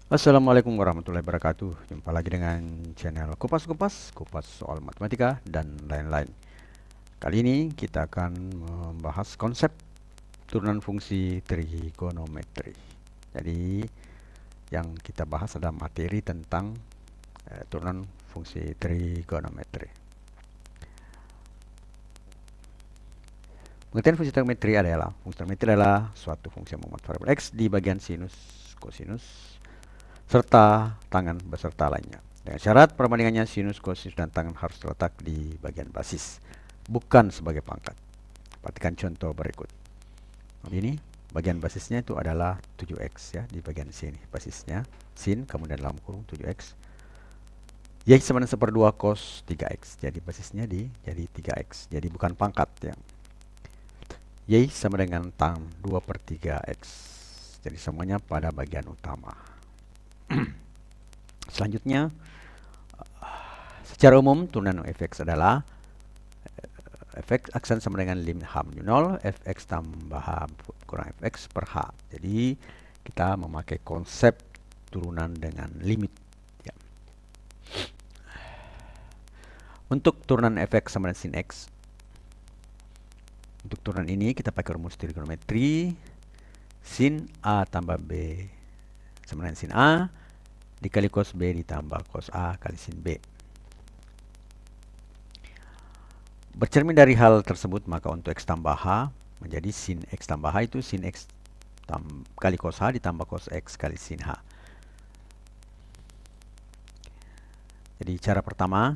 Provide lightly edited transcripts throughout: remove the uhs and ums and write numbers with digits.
Assalamualaikum warahmatullahi wabarakatuh. Jumpa lagi dengan channel Kupas soal matematika dan lain-lain. Kali ini kita akan membahas konsep turunan fungsi trigonometri. Jadi yang kita bahas adalah materi tentang turunan fungsi trigonometri. Pengertian fungsi trigonometri adalah suatu fungsi yang memuat variabel x di bagian sinus, kosinus, serta tangan beserta lainnya. Dengan syarat perbandingannya sinus, kosinus, dan tangan harus terletak di bagian basis, bukan sebagai pangkat. Perhatikan contoh berikut. Ini bagian basisnya itu adalah 7x ya, di bagian sini basisnya sin, kemudian dalam kurung 7x. Y sama dengan 1/2 cos 3x. Jadi basisnya jadi 3x. Jadi bukan pangkat ya. Y sama dengan tan 2/3x. Jadi semuanya pada bagian utama. Selanjutnya, secara umum turunan fx adalah fx aksen sama dengan lim h menuju 0, fx tambah h kurang fx per h. Jadi kita memakai konsep turunan dengan limit ya. Untuk turunan fx sama dengan sin x, untuk turunan ini kita pakai rumus trigonometri sin a tambah b sama dengan sin a dikali cos b ditambah cos a kali sin b. Bercermin dari hal tersebut, maka untuk x tambah h menjadi sin x tambah h itu sin x kali cos h ditambah cos x kali sin h. Jadi cara pertama,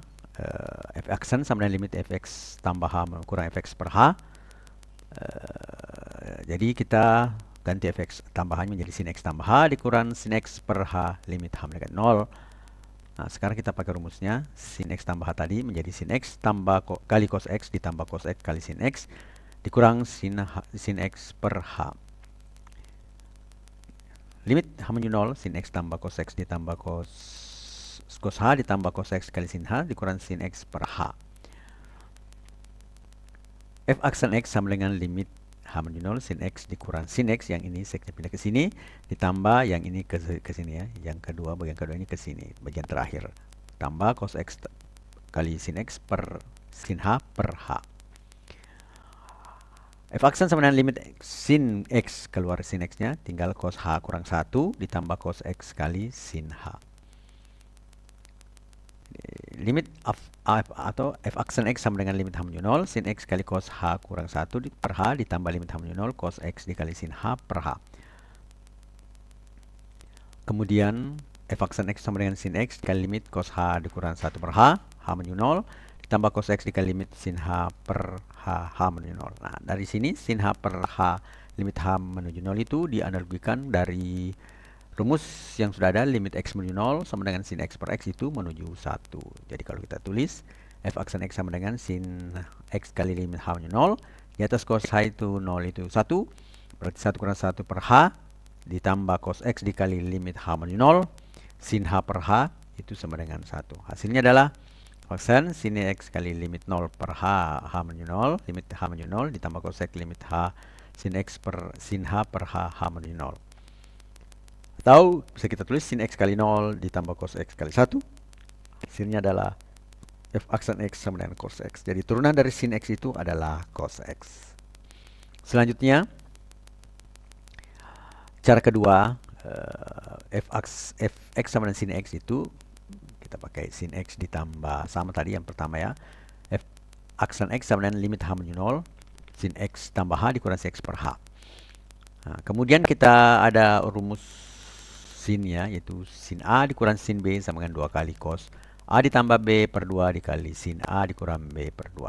f aksen sama dengan limit fx tambah h kurang fx per h. Jadi kita ganti fx tambahannya menjadi sin x tambah h dikurang sin x per h limit h mendekat 0. Nah, sekarang kita pakai rumusnya. Sin x tambah h tadi menjadi sin x tambah kali cos x ditambah cos x kali sin x dikurang sin x per h. Limit h menuju 0, sin x tambah cos x ditambah cos h ditambah cos x kali sin h dikurang sin x per h. F aksen x sama dengan limit h menuju 0 sin x dikurang sin x, yang ini x pindah ke sini, ditambah yang ini ke sini ya, yang kedua bagian kedua ini ke sini, bagian terakhir, tambah cos x kali sin x per sin h per h. F aksen sama dengan limit sin x keluar sin x nya, tinggal cos h kurang 1 ditambah cos x kali sin h. Limit atau f aksen x sama dengan limit h menuju 0 sin x kali cos h kurang 1 per h ditambah limit h menuju 0 cos x dikali sin h per h. Kemudian f aksen x sama dengan sin x dikali limit cos h dikurang 1 per h menuju 0 ditambah cos x dikali limit sin h per h menuju 0. Nah, dari sini sin h per h limit h menuju 0 itu dianalogikan dari rumus yang sudah ada, limit x menuju 0 sama dengan sin x per x itu menuju 1. Jadi kalau kita tulis f aksen x sama dengan sin x kali limit h menuju 0, di atas cos h itu 0 itu 1, berarti 1 kurang 1 per h ditambah cos x dikali limit h menuju 0, sin h per h itu sama dengan 1. Hasilnya adalah aksen sin x kali limit 0 per h menuju 0, limit h menuju 0 ditambah cos x limit h sin x per sin h per h menuju 0. Atau bisa kita tulis sin x kali 0 ditambah cos x kali 1. Hasilnya adalah f aksen x sama dengan cos x. Jadi turunan dari sin x itu adalah cos x. Selanjutnya, cara kedua, f x sama dengan sin x itu kita pakai sin x ditambah sama tadi yang pertama ya. F aksen x sama dengan limit h menuju 0 sin x tambah h dikurang sin x per h. Nah, kemudian kita ada rumus sin ya, yaitu sin A dikurang sin B sama dengan 2 kali cos A ditambah B per 2 dikali sin A dikurang B per 2.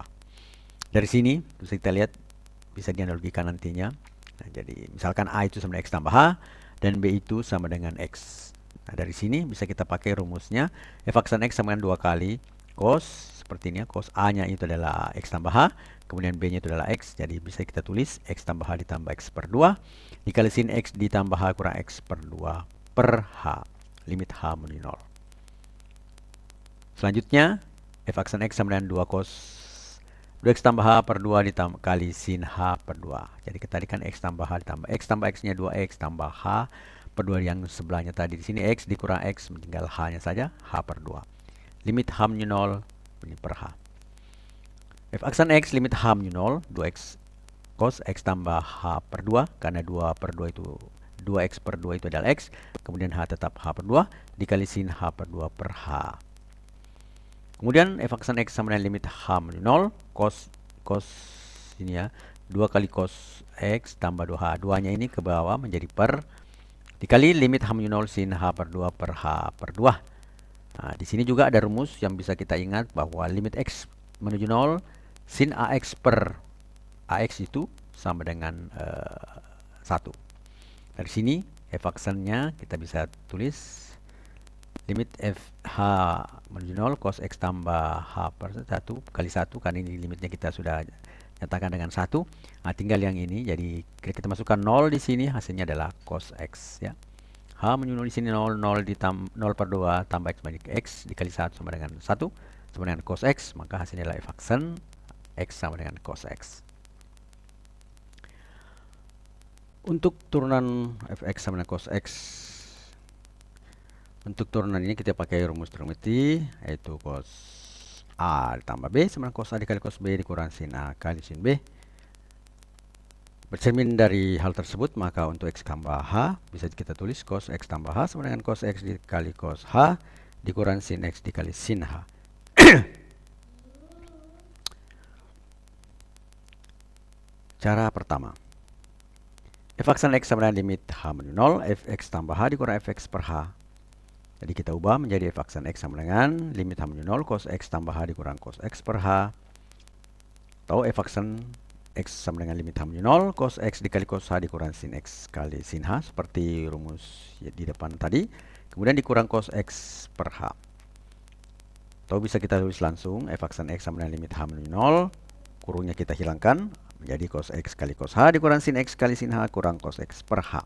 Dari sini bisa kita lihat, bisa dianalogikan nantinya. Nah, jadi misalkan A itu sama dengan X tambah H dan B itu sama dengan X. Nah, dari sini bisa kita pakai rumusnya. F aksen X sama dengan 2 kali cos, seperti ini ya, cos A nya itu adalah X tambah H, kemudian B nya itu adalah X. Jadi bisa kita tulis X tambah H ditambah X per 2 dikali sin X ditambah H kurang X per 2 per H, limit H menuju 0. Selanjutnya, f aksen X sama dengan 2 cos 2x tambah H per 2 dikali sin H per 2. Jadi kita tadi kan X tambah H ditambah X tambah X nya 2X tambah H per 2 yang sebelahnya tadi. Di sini X dikurang X, tinggal H-nya saja, H per 2. Limit H menuju 0, ini per H. F aksen X, limit H menuju 0, 2X cos X tambah H per 2, karena 2 per 2 itu 2X per 2 itu adalah X, kemudian H tetap H per 2, dikali sin H per 2 per H. Kemudian F aksen X sama dengan limit H menuju 0, cos ini ya, 2 kali cos X tambah 2H, 2-nya ini ke bawah menjadi per, dikali limit H menuju 0 sin H per 2 per H per 2. Nah, di sini juga ada rumus yang bisa kita ingat bahwa limit X menuju 0 sin AX per AX itu sama dengan 1. Dari sini F aksennya kita bisa tulis limit H menuju 0 cos X tambah H per 1 kali 1, karena ini limitnya kita sudah nyatakan dengan 1. Nah, tinggal yang ini, jadi kita masukkan 0 di sini, hasilnya adalah cos X ya. H menuju 0 di sini 0, 0 per 2 tambah X banding X dikali 1 sama dengan 1, sama dengan cos X, maka hasilnya adalah F aksen X sama dengan cos X. Untuk turunan Fx sama dengan cos X, untuk turunan ini kita pakai rumus Trigonometri, yaitu cos A ditambah B sama dengan cos A dikali cos B dikurang sin A kali sin B. Bercermin dari hal tersebut, maka untuk X tambah H bisa kita tulis cos X tambah H sama dengan cos X dikali cos H dikurang sin X dikali sin H. Cara pertama, F aksen X sama dengan limit H menuju 0, Fx tambah H dikurang Fx per H. Jadi kita ubah menjadi F aksen X sama dengan limit H menuju 0 cos X tambah H dikurang cos X per H. Atau F aksen X sama dengan limit H menuju 0 cos X dikali cos H dikurang sin X kali sin H, seperti rumus ya di depan tadi. Kemudian dikurang cos X per H. Atau bisa kita tulis langsung F aksen X sama dengan limit H menuju 0, kurungnya kita hilangkan, menjadi cos X kali cos H dikurang sin X kali sin H kurang cos X per H.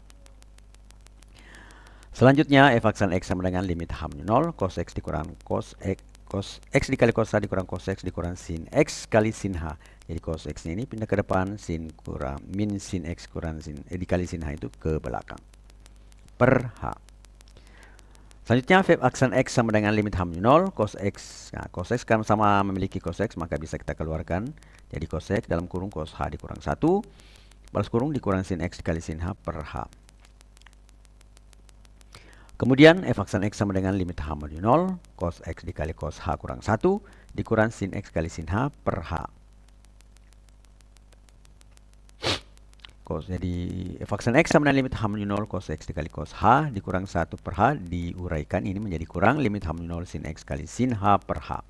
Selanjutnya F aksen X sama dengan limit H menuju 0 cos X dikurang cos X dikali cos H dikurang cos X dikurang sin X kali sin H. Jadi cos X ini pindah ke depan, sin kurang min sin X kurang sin dikali sin H itu ke belakang per H. Selanjutnya F aksen X sama dengan limit H menuju 0 cos X. Nah, cos X kan sama memiliki cos X, maka bisa kita keluarkan. Jadi cos X dalam kurung cos H dikurang 1 balas kurung dikurang sin X dikali sin H per H. Kemudian F aksen X sama dengan limit H menuju 0 cos X dikali cos H kurang 1 dikurang sin X kali sin H per H. Jadi F aksen X sama dengan limit H menuju 0 cos X dikali cos H dikurang 1 per H, diuraikan ini menjadi kurang limit H menuju 0 sin X kali sin H per H.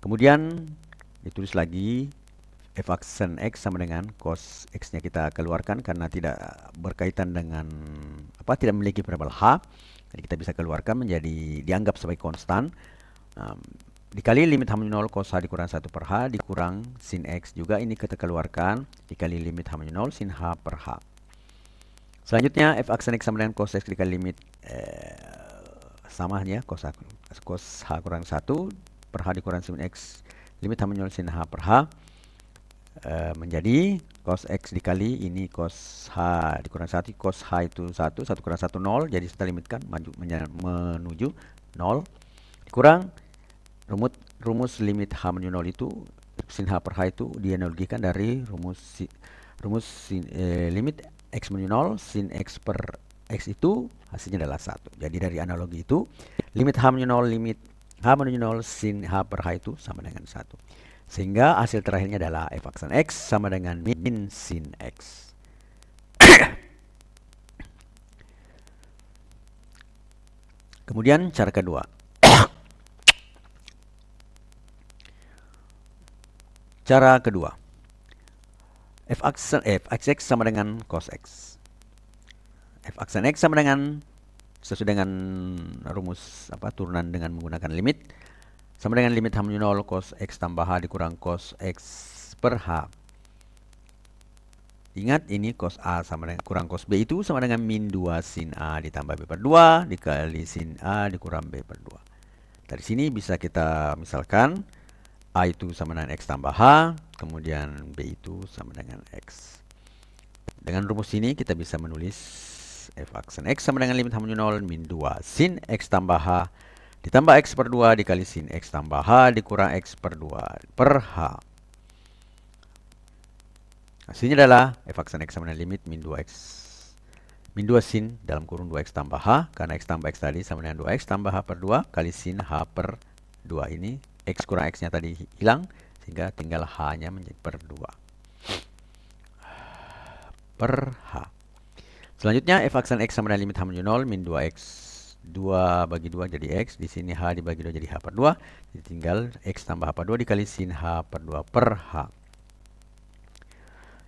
Kemudian ditulis lagi F aksen X sama dengan cos X-nya kita keluarkan karena tidak berkaitan dengan tidak memiliki variabel H. Jadi kita bisa keluarkan menjadi dianggap sebagai konstan. Dikali limit H menuju 0 cos H dikurang 1 per H dikurang sin X, juga ini kita keluarkan dikali limit H menuju 0 sin H per H. Selanjutnya F aksen X sama dengan cos X dikali limit samanya cos H kurang 1 per H dikurang sin X limit H menuju 0 sin H per H menjadi cos X dikali ini cos H dikurang 1, cos H itu 1 kurang 1 0, jadi kita limitkan menuju 0 dikurang rumus limit H menuju 0 itu sin H per H itu dianalogikan dari rumus limit X menuju 0 sin X per X itu hasilnya adalah 1. Jadi dari analogi itu limit H menuju 0 limit H menuju 0 sin H per H itu sama dengan 1. Sehingga hasil terakhirnya adalah F aksen X sama dengan min sin X. Kemudian cara kedua. Cara kedua. F aksen X sama dengan cos X. F aksen X sama dengan sesuai dengan rumus turunan dengan menggunakan limit sama dengan limit H menuju 0 cos X tambah H dikurang cos X per H. Ingat ini cos A sama dengan kurang cos B itu sama dengan min 2 sin A ditambah B per 2 dikali sin A dikurang B per 2. Dari sini bisa kita misalkan A itu sama dengan X tambah H, kemudian B itu sama dengan X. Dengan rumus ini kita bisa menulis F aksen X sama dengan limit H menuju 0 min 2 sin X tambah H ditambah X per 2 dikali sin X tambah H dikurang X per 2 per H. Hasilnya adalah F aksen X sama dengan limit min 2X min 2 sin dalam kurung 2X tambah H, karena X tambah X tadi sama dengan 2X tambah H per 2 kali sin H per 2. Ini X kurang X nya tadi hilang, sehingga tinggal H nya menjadi per 2 per H. Selanjutnya F aksen X sama dengan limit H menuju 0 min 2X 2 bagi 2 jadi X, di sini H dibagi 2 jadi H per 2, jadi tinggal X tambah H per 2 dikali sin H per 2 per H.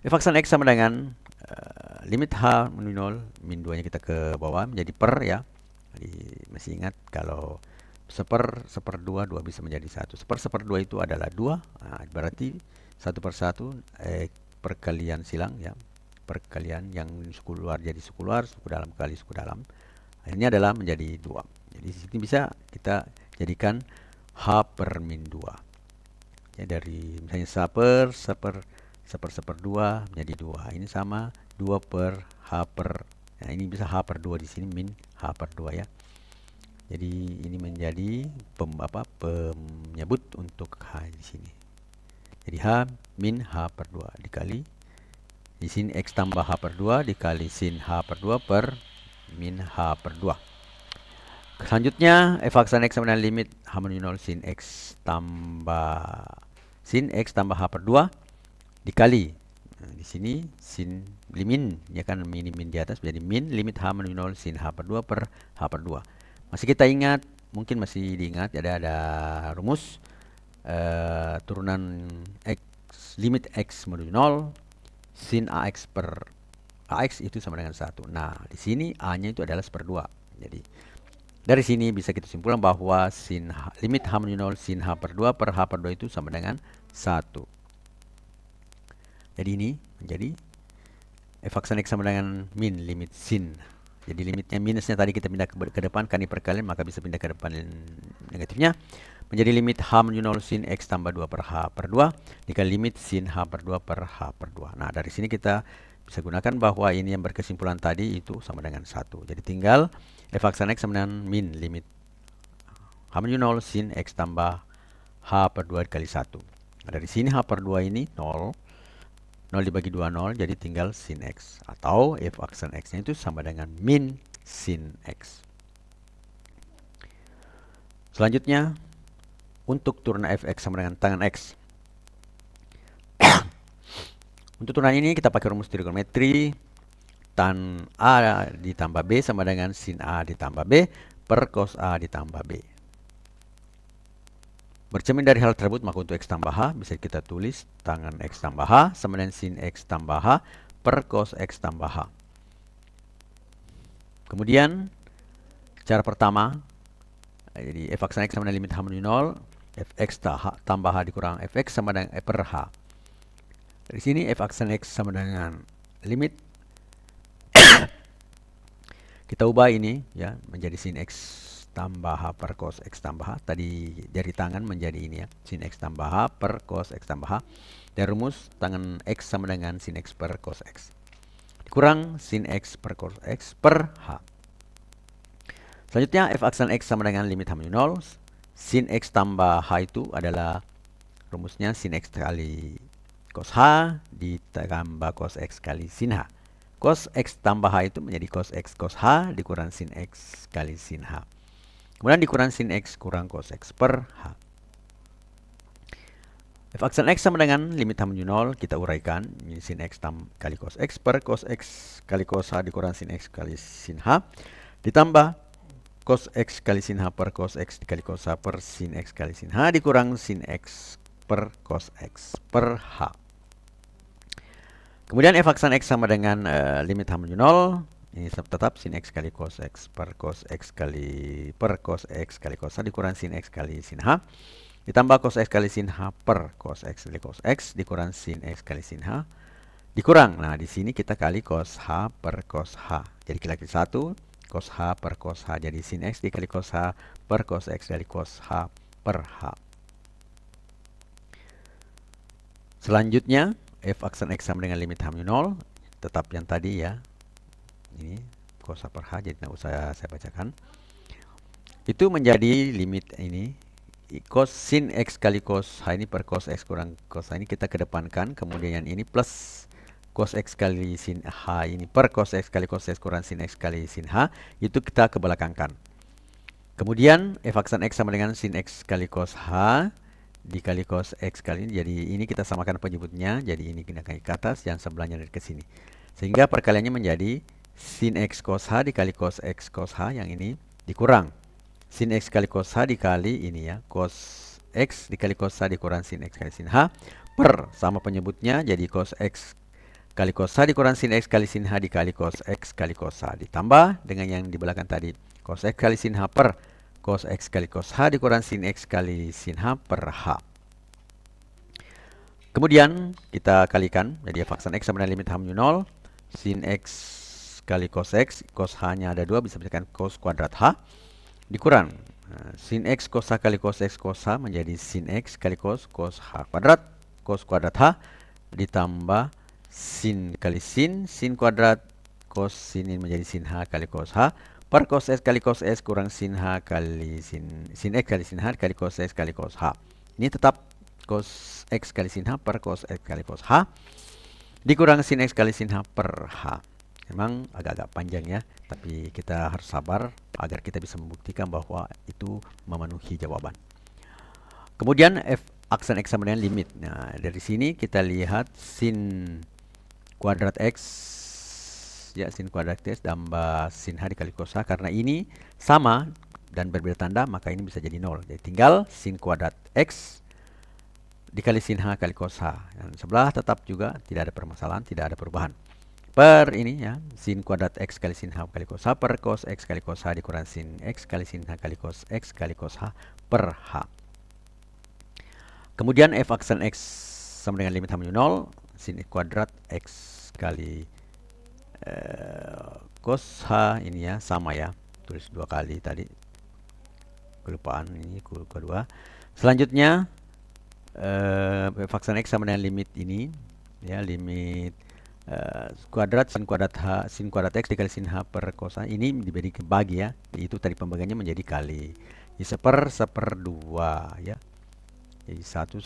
F aksen X sama dengan limit H menuju 0 min 2 nya kita ke bawah menjadi per ya. Jadi masih ingat kalau seper 2 bisa menjadi 1. Seper 2 itu adalah 2. Nah, berarti 1 per 1 perkalian silang ya. Perkalian yang suku luar jadi suku luar, suku dalam kali suku dalam. Ini adalah menjadi 2. Jadi di sini bisa kita jadikan H per min 2. Ya, dari misalnya seper 2 menjadi 2. Ini sama 2 per H per. Nah, ini bisa H per 2 di sini min H per 2 ya. Jadi ini menjadi penyebut untuk H di sini. Jadi H min H per 2 dikali di sini X tambah H per 2 dikali sin H per 2 per min H per 2. Selanjutnya F aksen X sama dengan limit H menuju 0 sin X tambah H per 2 dikali. Nah, di sini sin min ya kan, min di atas menjadi min limit H menuju 0 sin H per 2 per H per 2. Masih kita ingat, mungkin masih diingat ada rumus turunan X, limit X menuju 0 sin AX per AX itu sama dengan 1. Nah, di sini A-nya itu adalah /2. Jadi, dari sini bisa kita simpulkan bahwa sin H, limit H menuju 0 sin H per 2 per H per 2 itu sama dengan 1. Jadi ini menjadi F aksen X sama dengan min limit sin. Jadi limitnya minusnya tadi kita pindah ke depan, kan ini perkalian, maka bisa pindah ke depan negatifnya. Menjadi limit H menuju 0 sin X tambah 2 per H per 2 dikali limit sin H per 2 per H per 2. Nah, dari sini kita bisa gunakan bahwa ini yang berkesimpulan tadi itu sama dengan 1. Jadi tinggal F aksen X sama dengan min limit H menuju 0 sin X tambah H per 2 dikali 1. Nah, dari sini H per 2 ini 0. 0 dibagi 2 0, jadi tinggal sin X. Atau F aksen X-nya itu sama dengan min sin X. Selanjutnya, untuk turunan Fx sama dengan tangan X. Untuk turunan ini kita pakai rumus trigonometri. Tan A ditambah B sama dengan sin A ditambah B per cos A ditambah B. Bercermin dari hal tersebut, maka untuk X tambah H bisa kita tulis tangan X tambah H sama dengan sin X tambah H per cos X tambah H. Kemudian, cara pertama, jadi F aksen X sama dengan limit H menuju 0, Fx tambah H dikurang Fx sama dengan E per H. Dari sini F aksen X sama dengan limit. Kita ubah ini ya menjadi sin X tambah H per cos X tambah H. Tadi dari tangan menjadi ini ya, sin X tambah H per cos X tambah H. Dan rumus tangan X sama dengan sin X per cos X. Dikurang sin X per cos X per H. Selanjutnya F aksen X sama dengan limit H menuju 0. Sin X tambah H itu adalah rumusnya sin X kali cos H ditambah cos X kali sin H. Cos X tambah H itu menjadi cos X cos H dikurang sin X kali sin H. Kemudian dikurang sin X kurang cos X per H. F aksen X sama dengan limit H menuju 0, kita uraikan. Ini sin X kali cos X per cos X kali cos H dikurang sin X kali sin H. Ditambah cos X kali sin H per cos X dikali cos H per sin X kali sin H dikurang sin X per cos X per H. Kemudian F aksen X sama dengan limit H menuju 0. Ini tetap sin X kali cos X per cos X kali cos X kali cos H dikurang sin X kali sin H. Ditambah cos X kali sin H per cos X kali cos X dikurang sin X kali sin H. Dikurang, nah di sini kita kali cos H per cos H. Jadi kita kali 1. Cos H per cos H jadi sin X dikali cos H per cos X dari cos H per H. Selanjutnya F aksen X sama dengan limit H menuju 0. Tetap yang tadi ya. Ini cos H per H, jadi tidak usah saya bacakan. Itu menjadi limit ini cos sin X kali cos H ini per cos X kurang cos H ini kita kedepankan, kemudian yang ini plus cos X kali sin H ini per cos X kali cos X kurang sin X kali sin H, itu kita kebelakangkan. Kemudian f aksen X sama dengan sin X kali cos H dikali cos X kali ini, jadi ini kita samakan penyebutnya, jadi ini kita naik ke atas, yang sebelahnya dari ke sini. Sehingga perkaliannya menjadi sin X cos H dikali cos X cos H, yang ini dikurang sin X kali cos H dikali ini ya, cos X dikali cos H dikurang sin X kali sin H, per sama penyebutnya, jadi cos X kali cos H dikurang sin X kali sin H dikali cos X kali cos H, ditambah dengan yang di belakang tadi, cos X kali sin H per cos X kali cos H dikurang sin X kali sin H per H. Kemudian kita kalikan, jadi f aksen X sama dengan limit H menuju 0, sin X kali cos X, cos H-nya ada 2, bisa menjadikan cos kuadrat H, dikurang sin X cos H kali cos X cos H menjadi sin X kali cos H kuadrat, cos kuadrat H, ditambah sin kali sin kuadrat, cos sin ini menjadi sin H kali cos H, per cos S kali cos S kurang sin H kali sin X kali sin H kali cos S kali cos H. Ini tetap cos X kali sin H per cos X kali cos H, dikurang sin X kali sin H per H. Memang agak-agak panjang ya, tapi kita harus sabar agar kita bisa membuktikan bahwa itu memenuhi jawaban. Kemudian f aksen X sama dengan limit. Nah, dari sini kita lihat sin kuadrat X, ya, sin kuadrat X tambah sin H dikali cos H, karena ini sama dan berbeda tanda, maka ini bisa jadi 0. Jadi tinggal sin kuadrat X dikali sin H kali cos H. Yang sebelah tetap juga tidak ada permasalahan, tidak ada perubahan. Per ini ya, sin kuadrat X kali sin H kali cos H per cos X kali cos H dikurang sin X kali sin H kali cos X kali cos H per H. Kemudian f aksen X sama dengan limit H menuju 0, sin kuadrat X kali cos H ini ya, sama ya, tulis 2 kali tadi, kelupaan ini kedua. Selanjutnya f aksen X sama dengan limit ini ya, limit kuadrat sin kuadrat H sin kuadrat X dikali sin H per cos H, ini dibagi ya, itu tadi pembagiannya menjadi kali, jadi seperdua ya, jadi 1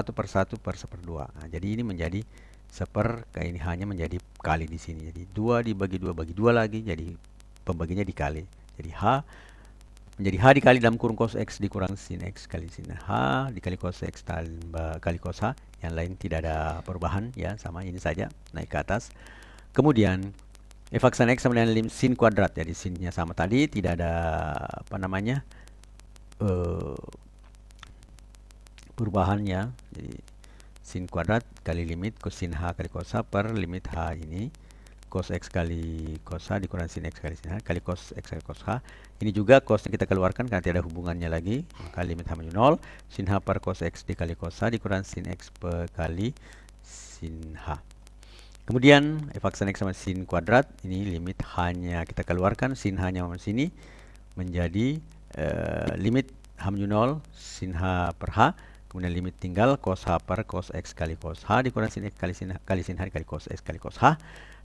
per 1 per 1/2. Nah, jadi ini menjadi kayak ini hanya menjadi kali di sini, jadi 2 dibagi 2 bagi 2 lagi, jadi pembagiannya dikali, jadi H menjadi H dikali dalam kurung cos X dikurang sin X kali sin H dikali cos X tambah kali cos H. Yang lain tidak ada perubahan ya, sama ini saja naik ke atas. Kemudian f aksen X sama dengan sin kuadrat, jadi sinnya sama tadi, tidak ada apa namanya perubahan ya, jadi sin kuadrat kali limit cos sin H kali cos H per limit H ini cos X kali cos H dikurang sin X kali sin H kali cos X kali cos H. Ini juga cosnya kita keluarkan karena tidak ada hubungannya lagi, maka limit H menuju 0, sin H per cos X dikali cos H dikurang sin X per kali sin H. Kemudian f aksen X sama sin kuadrat, ini limit H-nya kita keluarkan, sin H-nya sama sini menjadi limit H menuju 0, sin H per H, kemudian limit tinggal cos H per cos X kali cos H dikurang sin X kali sin H dikali cos X kali cos H,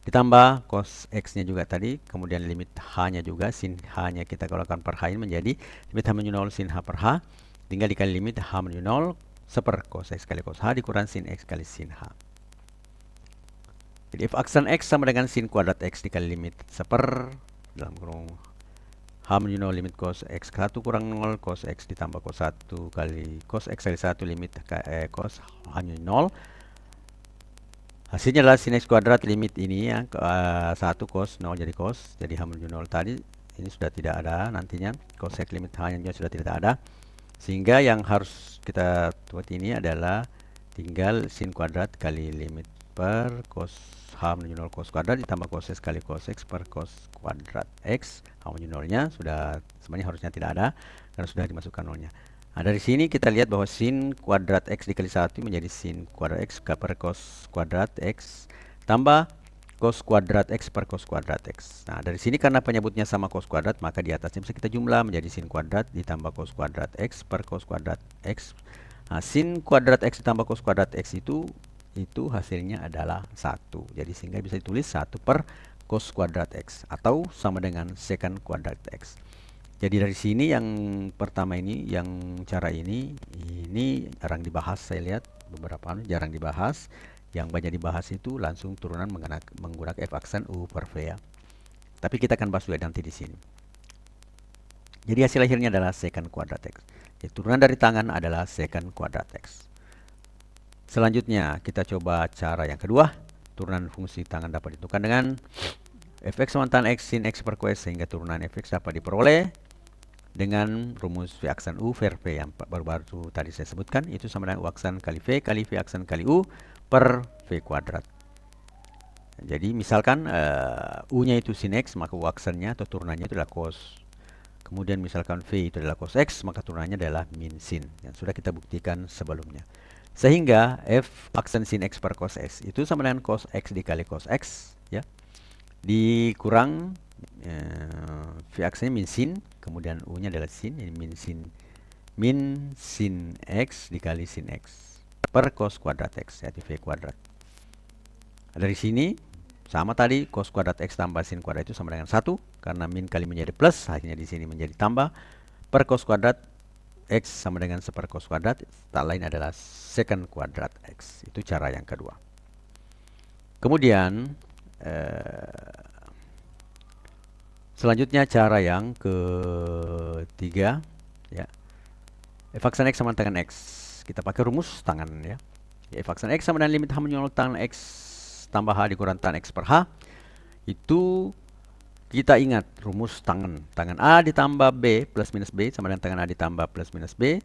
ditambah cos X-nya juga tadi, kemudian limit H-nya juga, sin H-nya kita keluarkan per H ini menjadi limit H menuju 0 sin H per H, tinggal dikali limit H menuju 0 seper cos X kali cos H dikurang sin X kali sin H. Jadi f aksen X sama dengan sin kuadrat X dikali limit seper dalam kurung H menuju 0 limit cos X 1 kurang 0 cos X ditambah cos 1 kali cos X kali 1 limit cos H menuju 0. Hasilnya adalah sin X kuadrat limit ini ya, 1 cos 0 jadi cos, jadi H menuju 0 tadi ini sudah tidak ada, nantinya cos X limit H nya juga sudah tidak ada, sehingga yang harus kita buat ini adalah tinggal sin kuadrat kali limit per cos H menuju 0 cos kuadrat ditambah cos X kali cos X per cos kuadrat X, H menuju 0 nya sudah sebenarnya harusnya tidak ada karena sudah dimasukkan 0 nya. Nah, dari sini kita lihat bahwa sin kuadrat X dikali 1 menjadi sin kuadrat X per cos kuadrat X tambah cos kuadrat X per cos kuadrat X. Nah, dari sini karena penyebutnya sama cos kuadrat, maka di atasnya bisa kita jumlah menjadi sin kuadrat ditambah cos kuadrat X per cos kuadrat X. Nah, sin kuadrat X ditambah cos kuadrat X itu hasilnya adalah 1. Jadi sehingga bisa ditulis 1 per cos kuadrat X atau sama dengan secant kuadrat X. Jadi dari sini yang pertama ini, yang cara ini jarang dibahas, saya lihat beberapa jarang dibahas. Yang banyak dibahas itu langsung turunan menggunakan f aksen U per V ya. Tapi kita akan bahas juga nanti di sini. Jadi hasil akhirnya adalah secant kuadrat X. Jadi, turunan dari tangan adalah secant kuadrat X. Selanjutnya kita coba cara yang kedua. Turunan fungsi tangan dapat ditentukan dengan fx sama tan x sin x per cos, sehingga turunan fx dapat diperoleh dengan rumus v aksen u per v yang baru-baru tadi saya sebutkan. Itu sama dengan u aksen kali v aksen kali u per v kuadrat. Jadi misalkan u-nya itu sin x, maka u aksennya atau turunannya itu adalah cos. Kemudian misalkan v itu adalah cos x, maka turunannya adalah min sin. Yang sudah kita buktikan sebelumnya. Sehingga f aksen sin x per cos x itu sama dengan cos x dikali cos x ya. Dikurang v aksennya min sin, kemudian u-nya adalah sin, ini min sin x dikali sin x per cos kuadrat x, yaitu v kuadrat. Dari sini sama tadi, cos kuadrat x tambah sin kuadrat itu sama dengan 1, karena min kali menjadi plus, akhirnya di sini menjadi tambah, per cos kuadrat x sama dengan 1 per cos kuadrat, tak lain adalah secant kuadrat x. Itu cara yang kedua. Kemudian selanjutnya cara yang ketiga ya. F aksen x sama dengan x. Kita pakai rumus tangan ya. F aksen x sama dengan limit h menyusul tangan x tambah h dikurang tan x per h. Itu kita ingat rumus tangan. Tangan A ditambah B plus minus B sama dengan tangan A ditambah plus minus B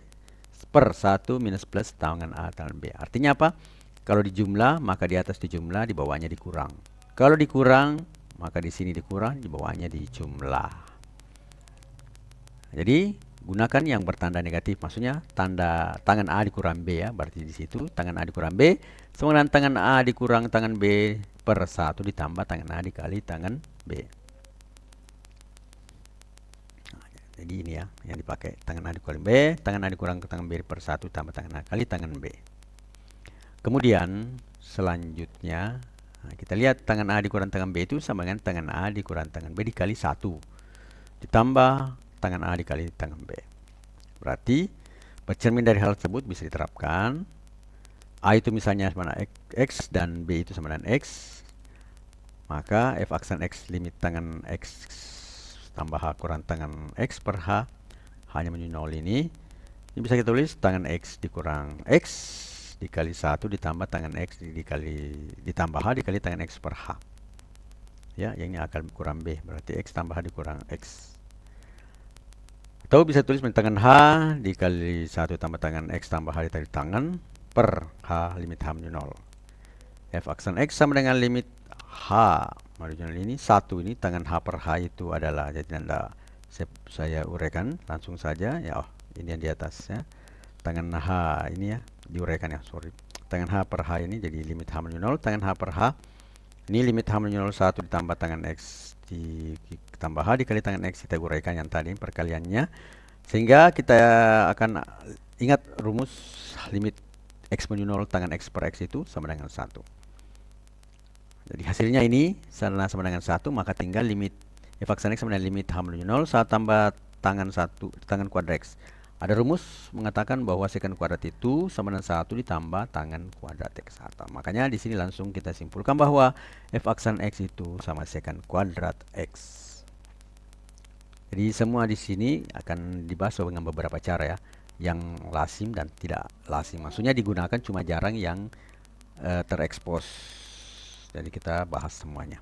per 1 minus plus tangan A tangan B. Artinya apa? Kalau dijumlah, maka di atas dijumlah, di bawahnya dikurang. Kalau dikurang, maka di sini dikurang, di bawahnya dijumlah. Jadi, gunakan yang bertanda negatif. Maksudnya, tanda tangan A dikurang B ya. Berarti di situ, tangan A dikurang B. Sama dengan tangan A dikurang tangan B per 1 ditambah tangan A dikali tangan B. Jadi ini ya yang dipakai, tangan A dikurang B, tangan A dikurang tangan B per 1 tambah tangan A kali tangan B. Kemudian selanjutnya kita lihat tangan A dikurang tangan B itu sama dengan tangan A dikurang tangan B dikali 1 ditambah tangan A dikali tangan B. Berarti bercermin dari hal tersebut bisa diterapkan. A itu misalnya sama dengan X dan B itu sama dengan X. Maka f aksen X limit tangan X tambah H kurang tangan X per H, hanya menuju 0 ini bisa kita tulis tangan X dikurang X dikali 1 ditambah tangan X ditambah H dikali tangan X per H ya, yang ini akan kurang B, berarti X tambah H dikurang X. Atau bisa tulis tangan H dikali 1 tambah tangan X tambah H dikali tangan per H limit H menuju 0. F aksen X sama dengan limit H marginal ini 1 ini tangan H per H itu adalah, jadi Anda saya uraikan langsung saja ya. Ini yang di atas ya, tangan H ini ya diuraikan ya, sorry. Tangan H per H ini jadi limit H menuju 0, tangan H per H ini limit H menuju 0 1 ditambah tangan X ditambah H dikali tangan X, kita uraikan yang tadi perkaliannya, sehingga kita akan ingat rumus limit X menuju 0 tangan X per X itu sama dengan 1. Jadi hasilnya ini sama dengan 1, maka tinggal limit f aksen X sama dengan limit H menuju 0 saat tambah tangan kuadrat X. Ada rumus mengatakan bahwa secant kuadrat itu sama dengan 1 ditambah tangan kuadrat X. Makanya di sini langsung kita simpulkan bahwa f aksen X itu sama secant kuadrat X. Jadi semua di sini akan dibahas dengan beberapa cara ya, yang lazim dan tidak lazim. Maksudnya digunakan cuma jarang yang terekspos. Jadi kita bahas semuanya.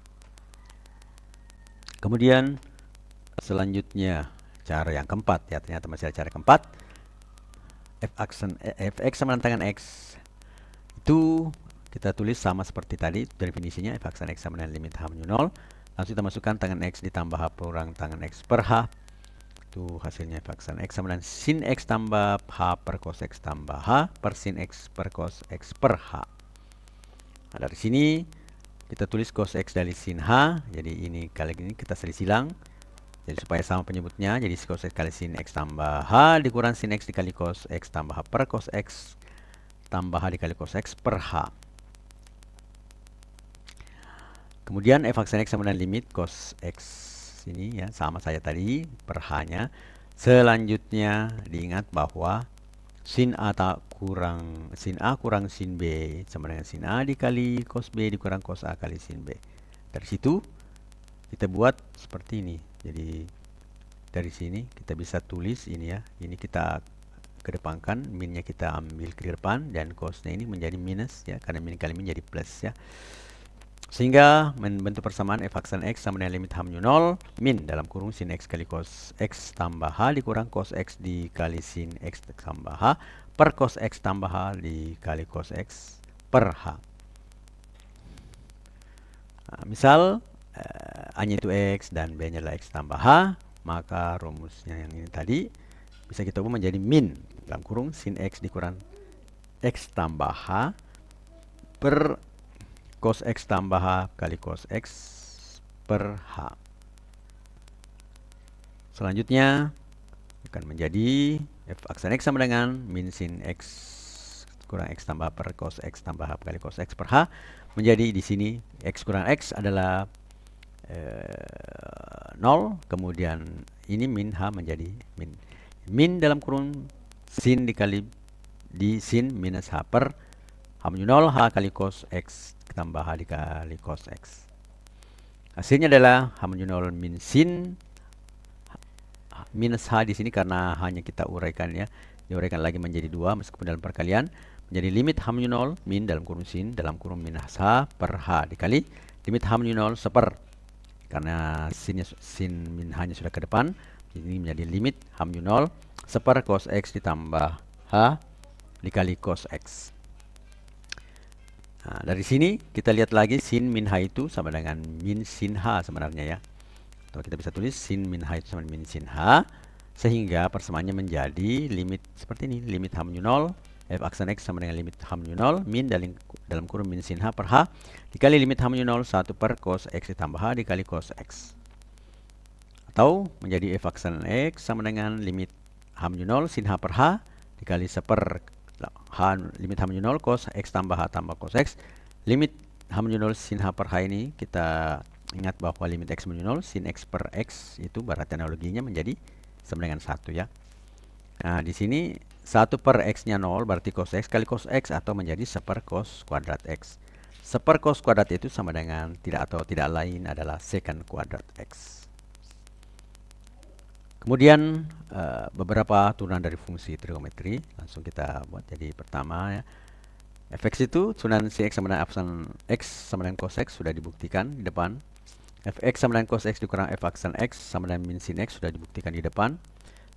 Kemudian selanjutnya cara yang keempat ya, ternyata masih ada cara keempat. Fx sama dengan tangan X itu kita tulis sama seperti tadi definisinya, f aksen X sama dengan limit H menuju 0. Langsung kita masukkan tangan X ditambah H kurang tangan X per H. Itu hasilnya f aksen X sama dengan sin X tambah H per cos X tambah H per sin X per cos X per H. Nah, dari sini kita tulis cos X dari sin H. Jadi ini kali ini kita selisih silang. Jadi supaya sama penyebutnya, jadi cos X kali sin X tambah H dikurang sin X dikali cos X tambah H per cos X tambah H dikali cos X per H. Kemudian f aksen x sama dengan limit cos x ini ya, sama saya tadi per h-nya. Selanjutnya diingat bahwa sin A kurang sin B sama dengan sin A dikali cos B dikurang cos A kali sin B. Dari situ kita buat seperti ini. Jadi dari sini kita bisa tulis ini ya. Ini kita kedepankan, minnya kita ambil ke depan dan cosnya ini menjadi minus ya, karena min kali min jadi plus ya. Sehingga membentuk persamaan f aksen x sama dengan limit h menuju 0 min dalam kurung sin x kali cos x tambah h dikurang cos x dikali sin x tambah h per cos x tambah h dikali cos x per h. Nah, misal a-nya itu x dan b-nya adalah x tambah h, maka rumusnya yang ini tadi bisa kita ubah menjadi min dalam kurung sin x dikurang x tambah h per cos x tambah h kali cos x per h. Selanjutnya akan menjadi f aksen x sama dengan min sin x kurang x tambah per cos x tambah h kali cos x per h. Menjadi di sini x kurang x adalah 0, kemudian ini min h menjadi min dalam kurung sin dikali di sin minus h per h menuju 0 h kali cos x tambah h dikali cos x. Hasilnya adalah h menuju 0 min sin minus h di sini karena hanya kita uraikan ya, diuraikan lagi menjadi 2 meskipun dalam perkalian, menjadi limit h menuju 0 min dalam kurung sin dalam kurung minus h per h dikali limit h menuju 0 seper, karena sin min h-nya sudah ke depan, ini menjadi limit h menuju 0 seper cos x ditambah h dikali cos x. Nah, dari sini kita lihat lagi sin min h itu sama dengan min sin h sebenarnya ya. Atau kita bisa tulis sin min h itu sama dengan min sin h, sehingga persamaannya menjadi limit seperti ini, limit h menuju 0 f aksen x sama dengan limit h menuju 0 min dalam kurung min sin h per h dikali limit h menuju 0 1 per cos x ditambah h dikali cos x. Atau menjadi f aksen x sama dengan limit h menuju 0 sin h per h dikali seper h limit h menuju 0 cos x tambah h tambah cos x. Limit h menuju 0 sin h per h ini kita ingat bahwa limit x menuju 0 sin x per x itu berarti analoginya menjadi sama dengan 1 ya. Nah, di sini 1 per x-nya 0 berarti cos x kali cos x atau menjadi seper cos kuadrat x. Seper cos kuadrat itu sama dengan tidak lain adalah secant kuadrat x. Kemudian beberapa turunan dari fungsi trigonometri langsung kita buat. Jadi pertama ya, fx itu turunan sin x sama dengan aksen x sama dengan cos x sudah dibuktikan di depan. Fx sama dengan cos x dikurang f aksen x sama dengan min sin x sudah dibuktikan di depan.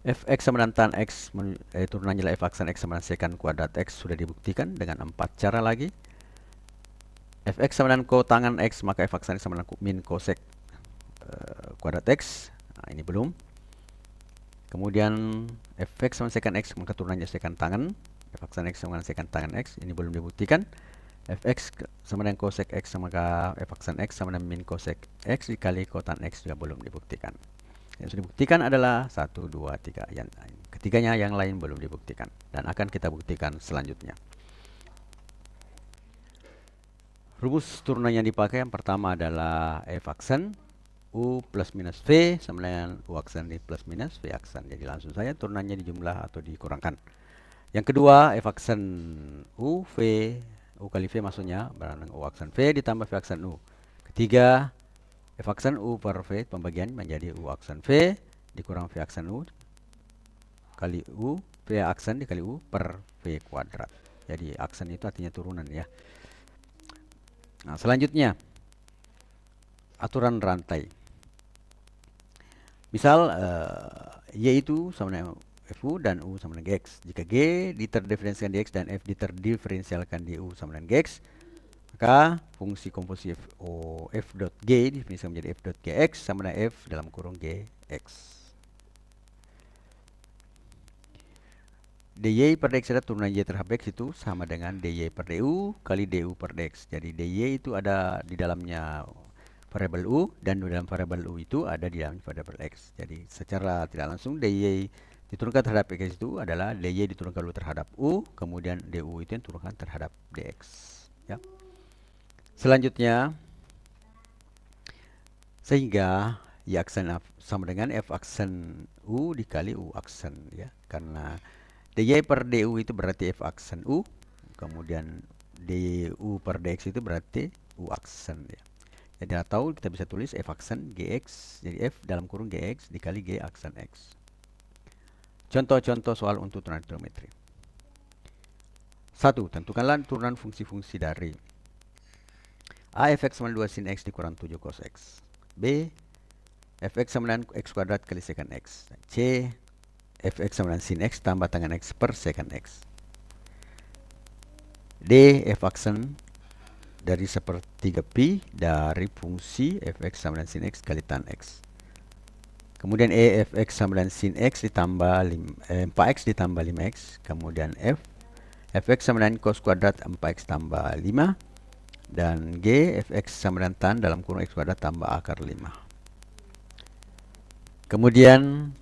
Fx sama dengan tan x turunannya adalah f aksen x sama dengan secant kuadrat x sudah dibuktikan dengan 4 cara lagi. Fx sama dengan kotangan x maka f aksen x sama dengan min cosec kuadrat x. Nah, ini belum. Kemudian fx sama secant x maka turunannya secant tangan, f aksen x sama dengan secant tangan x, ini belum dibuktikan. Fx sama dengan cosec x maka f aksen x sama dengan min cosec x dikali kotan x juga belum dibuktikan. Yang sudah dibuktikan adalah 1, 2, 3. Ketiganya yang lain belum dibuktikan dan akan kita buktikan selanjutnya. Rumus turunan yang dipakai yang pertama adalah f aksen U plus minus V sama dengan U aksen di plus minus V aksen. Jadi langsung saja turunannya dijumlah atau dikurangkan. Yang kedua, F aksen U, V, U kali V maksudnya, barang U aksen V ditambah V aksen U. Ketiga, F aksen U per V pembagian menjadi U aksen V dikurang V aksen U kali U, V aksen dikali U per V kuadrat. Jadi aksen itu artinya turunan ya. Nah, selanjutnya aturan rantai. Misal Y itu sama dengan FU dan U sama dengan GX. Jika G diterdiferensialkan dx dan F diterdiferensialkan di U sama dengan GX, maka fungsi komposisi f dot G didefinisikan menjadi f dot Gx sama dengan F dalam kurung Gx. dy per dx adalah turunan y terhadap x itu sama dengan dy per du kali du per dx. Jadi dy itu ada di dalamnya variabel u dan di dalam variabel u itu ada di dalam variabel x. Jadi secara tidak langsung dy diturunkan terhadap x itu adalah dy diturunkan dulu terhadap u, kemudian du itu yang diturunkan terhadap dx. Ya. Selanjutnya Sehingga Y aksen sama dengan F aksen U dikali U aksen ya. Karena dy per du itu berarti F aksen U, kemudian du per dx itu berarti U aksen ya. Jadi atau kita bisa tulis F aksen Gx, jadi F dalam kurung Gx dikali G aksen X. Contoh-contoh soal untuk turunan trigonometri. 1. Tentukanlah turunan fungsi-fungsi dari A fx sama 2 sin x dikurang 7 cos x. B fx sama dengan x kuadrat kali secant x. C fx sama dengan sin x tambah tangan x per secant x. D f aksen dari sepertiga pi dari fungsi fx sama dengan sin x kali tan x. Kemudian E fx sama dengan sin x ditambah 4x ditambah 5x. Kemudian F fx sama dengan cos kuadrat 4x tambah 5. Dan G fx sama dengan tan dalam kurung x kuadrat tambah akar 5. Kemudian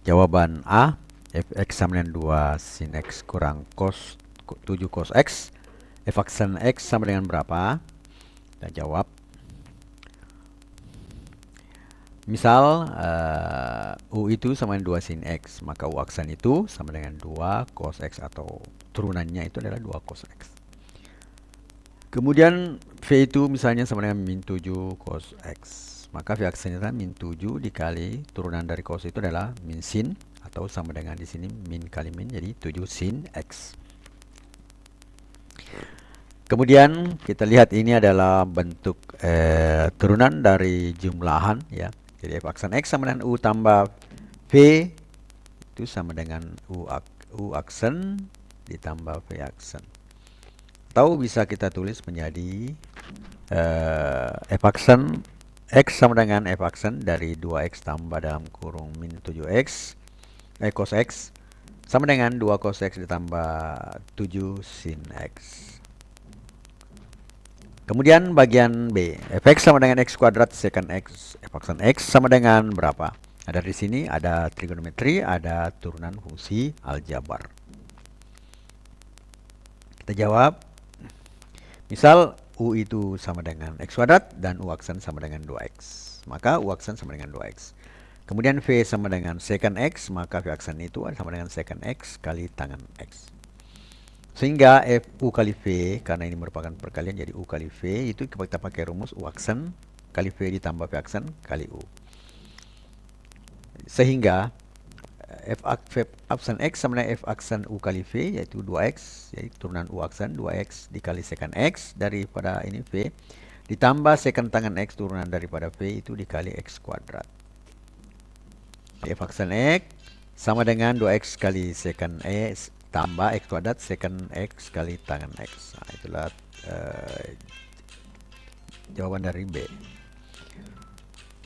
jawaban A fx sama dengan 2 sin x kurang cos 7 cos x. F aksen x sama dengan berapa? Kita jawab. Misal U itu sama dengan 2 sin X, maka U aksen itu sama dengan 2 cos X atau turunannya itu adalah 2 cos X. Kemudian V itu misalnya sama dengan min 7 cos X, maka V aksennya adalah min 7 dikali turunan dari cos itu adalah min sin, atau sama dengan di sini min kali min, jadi 7 sin X. Kemudian kita lihat ini adalah bentuk turunan dari jumlahan ya. Jadi F aksen X sama dengan U tambah V itu sama dengan U aksen ditambah V aksen. Atau bisa kita tulis menjadi F aksen X sama dengan F aksen dari 2X tambah dalam kurung min 7X cos X sama dengan 2 cos X ditambah 7 sin X. Kemudian bagian B, fx sama dengan x kuadrat secant x. F aksen x sama dengan berapa? Ada di sini ada trigonometri, ada turunan fungsi aljabar. Kita jawab. Misal u itu sama dengan x kuadrat dan u aksen sama dengan 2x. Maka u aksen sama dengan 2x. Kemudian v sama dengan secant x, maka v aksen itu sama dengan secant x kali tangan x. Sehingga U kali V, karena ini merupakan perkalian, jadi U kali V itu kita pakai rumus U aksen kali V ditambah V aksen kali U. Sehingga F aksen X sama dengan F aksen U kali V, yaitu 2X, yaitu turunan U aksen 2X dikali secant X daripada ini V, ditambah secant tangan X turunan daripada V itu dikali X kuadrat. F aksen X sama dengan 2X kali secant X tambah X kuadrat secant X kali tangan X. Nah, itulah jawaban dari B.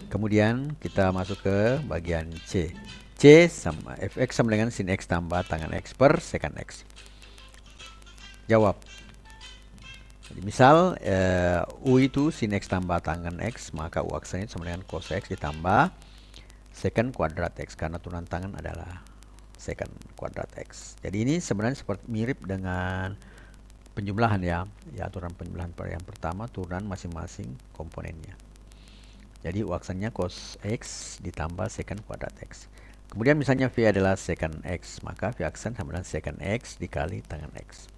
Kemudian kita masuk ke bagian C. C sama fx sama dengan sin X tambah tangan X per secant X. Jawab. Jadi misal U itu sin X tambah tangan X, maka U aksennya sama dengan cos X ditambah secant kuadrat X, karena turunan tangan adalah secant kuadrat X. Jadi ini sebenarnya seperti mirip dengan penjumlahan ya. Ya, aturan penjumlahan yang pertama turunan masing-masing komponennya. Jadi U aksennya cos X ditambah secant kuadrat X. Kemudian misalnya V adalah secant X, maka V aksen sama dengan secant X dikali tangan X.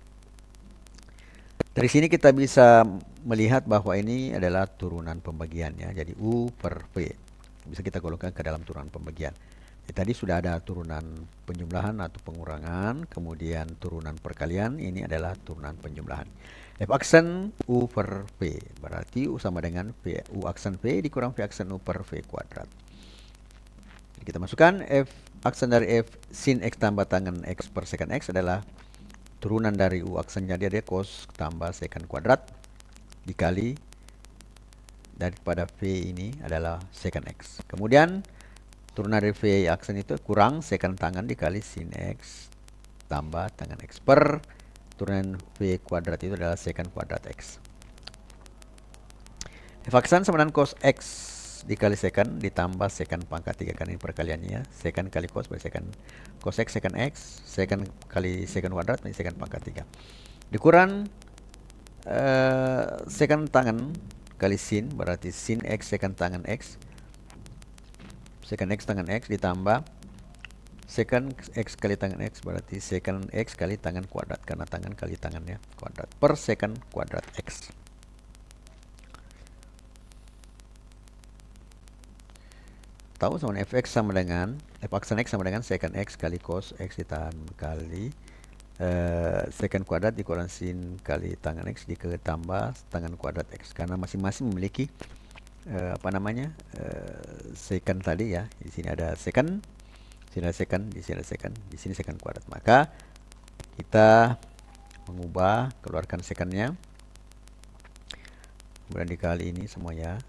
Dari sini kita bisa melihat bahwa ini adalah turunan pembagiannya. Jadi U per V bisa kita golongkan ke dalam turunan pembagian. Tadi sudah ada turunan penjumlahan atau pengurangan, kemudian turunan perkalian, ini adalah turunan penjumlahan. F aksen U per V, berarti U sama dengan V, U aksen V dikurang V aksen U per V kuadrat. Jadi kita masukkan F aksen dari F sin X tambah tangan X per secant X adalah turunan dari U aksen, jadi ada cos tambah secant kuadrat dikali daripada V ini adalah secant X. Kemudian turunan dari V aksen itu kurang secant tangan dikali sin X tambah tangan X per turunan V kuadrat itu adalah secant kuadrat X. F aksen sama dengan cos X dikali secant ditambah secant pangkat 3, kan ini perkaliannya. Secant kali cos berarti secant cos X secant X, secant kali secant kuadrat berarti secant pangkat 3. Dikurang secant tangan kali sin berarti sin X secant tangan X secant X tangan X ditambah secant X kali tangan X, berarti secant X kali tangan kuadrat, karena tangan kali tangannya kuadrat, per secant kuadrat X. Tahu sama fx sama dengan f aksen X sama dengan secant X kali cos X kali secant kuadrat dikurang sin kali tangan X ditambah tangan kuadrat X, karena masing-masing memiliki secant tadi ya. Di sini ada secant, di sini ada secant, di sini ada secant, di sini secant kuadrat. Maka kita mengubah, keluarkan secantnya, kemudian dikali ini semuanya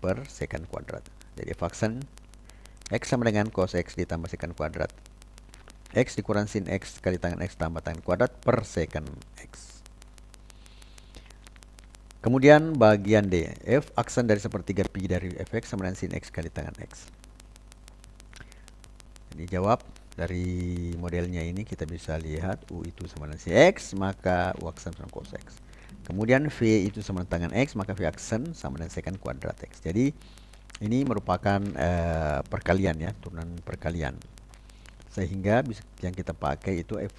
per secant kuadrat. Jadi f aksen X sama dengan cos X ditambah secant kuadrat X dikurang sin X kali tangan X tambah tangan kuadrat per secant X. Kemudian bagian D, F aksen dari sepertiga pi dari fx sama dengan sin X kali tangan X. Jadi jawab dari modelnya ini kita bisa lihat U itu sama dengan sin X, maka U aksen sama cos X. Kemudian V itu sama dengan tangan X, maka V aksen sama dengan secant kuadrat X. Jadi ini merupakan perkalian ya, turunan perkalian. Sehingga bisa yang kita pakai itu f